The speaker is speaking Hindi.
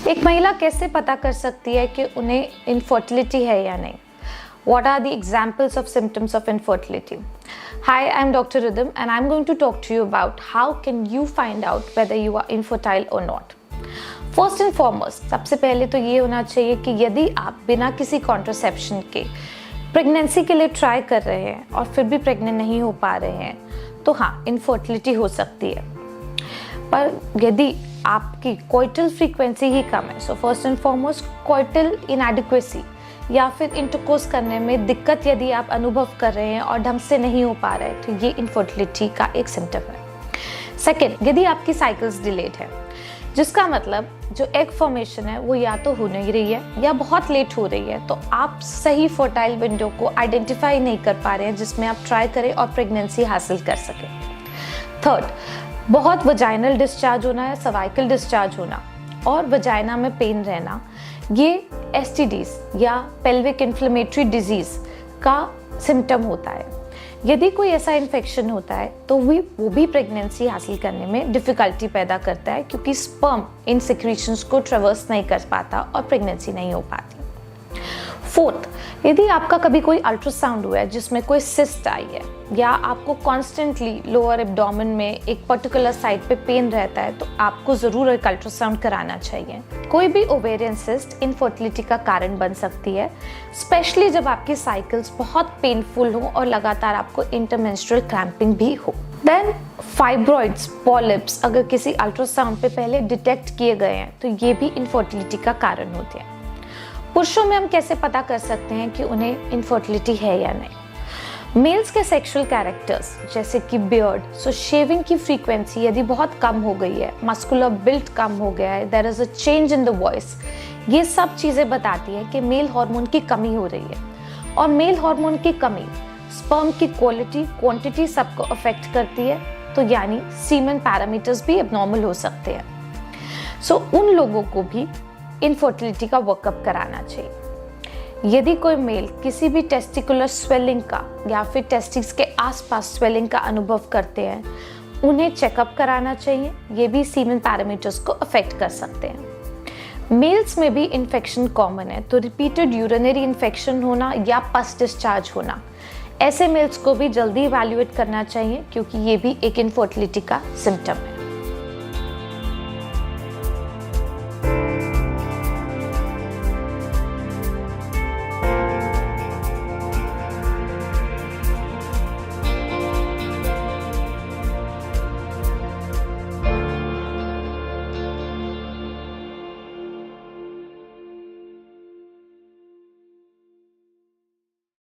एक महिला कैसे पता कर सकती है कि उन्हें इनफर्टिलिटी है या नहीं? What are the examples of symptoms of infertility? Hi, I'm Dr. Rhythm and I'm going to talk to you about how can you find out whether you are infertile or not. First and foremost, सबसे पहले तो ये होना चाहिए कि यदि आप बिना किसी कॉन्ट्रासेप्शन के प्रेगनेंसी के लिए ट्राई कर रहे हैं और फिर भी प्रेग्नेंट नहीं हो पा रहे हैं, तो हाँ, इनफर्टिलिटी हो सकती है। पर यदि आपकी कोइटल फ्रीक्वेंसी ही कम है, so first and foremost coital inadequacy या फिर इंटरकोर्स करने में दिक्कत यदि आप अनुभव कर रहे हैं और ढंग से नहीं हो पा रहे हैं, तो ये इनफर्टिलिटी का एक सिम्टम है। सेकेंड, यदि आपकी साइकिल्स डिलेड है, जिसका मतलब जो एग फॉर्मेशन है वो या तो हो नहीं रही है या बहुत लेट हो रही है, तो आप सही फर्टाइल विंडो को आइडेंटिफाई नहीं कर पा रहे हैं जिसमें आप ट्राई करें और प्रेगनेंसी हासिल कर सकें। थर्ड, बहुत वजाइनल डिस्चार्ज होना या सर्वाइकल डिस्चार्ज होना और वजाइना में पेन रहना, ये एसटीडीज या पेल्विक इन्फ्लेमेटरी डिजीज का सिम्टम होता है। यदि कोई ऐसा इन्फेक्शन होता है तो वो भी प्रेगनेंसी हासिल करने में डिफ़िकल्टी पैदा करता है, क्योंकि स्पर्म इन सिक्रीशंस को ट्रेवर्स नहीं कर पाता और प्रेगनेंसी नहीं हो पाती। फोर्थ, यदि आपका कभी कोई अल्ट्रासाउंड हुआ है जिसमें कोई सिस्ट आई है या आपको कॉन्स्टेंटली लोअर एब्डोमेन में एक पर्टिकुलर साइड पे पेन रहता है, तो आपको ज़रूर एक अल्ट्रासाउंड कराना चाहिए। कोई भी ओवेरियन सिस्ट इनफर्टिलिटी का कारण बन सकती है, स्पेशली जब आपकी साइकिल्स बहुत पेनफुल हो और लगातार आपको इंटरमेंस्ट्रुअल क्रैम्पिंग भी हो। देन फाइब्रॉइड्स, पॉलिप्स अगर किसी अल्ट्रासाउंड पे पहले डिटेक्ट किए गए हैं तो ये भी इनफर्टिलिटी का कारण होते हैं। पुरुषों में हम कैसे पता कर सकते हैं कि उन्हें इनफर्टिलिटी है या नहीं? मेल्स के सेक्सुअल कैरेक्टर्स जैसे कि बियर्ड, सो शेविंग की फ्रीक्वेंसी यदि बहुत कम हो गई है, मस्कुलर बिल्ट कम हो गया है, there is a change in the voice, ये सब चीज़ें बताती है कि मेल हार्मोन की कमी हो रही है। और मेल हार्मोन की कमी स्पर्म की क्वालिटी, क्वांटिटी सबको अफेक्ट करती है, तो यानी सीमेन पैरामीटर्स भी एबनॉर्मल हो सकते हैं। सो उन लोगों को भी इनफर्टिलिटी का वर्कअप कराना चाहिए। यदि कोई मेल किसी भी टेस्टिकुलर स्वेलिंग का या फिर टेस्टिस के आसपास स्वेलिंग का अनुभव करते हैं, उन्हें चेकअप कराना चाहिए। ये भी सीमेन पैरामीटर्स को अफेक्ट कर सकते हैं। मेल्स में भी इन्फेक्शन कॉमन है, तो रिपीटेड यूरिनरी इन्फेक्शन होना या पस डिस्चार्ज होना, ऐसे मेल्स को भी जल्दी इवैल्यूएट करना चाहिए, क्योंकि ये भी एक इनफर्टिलिटी का सिम्टम है।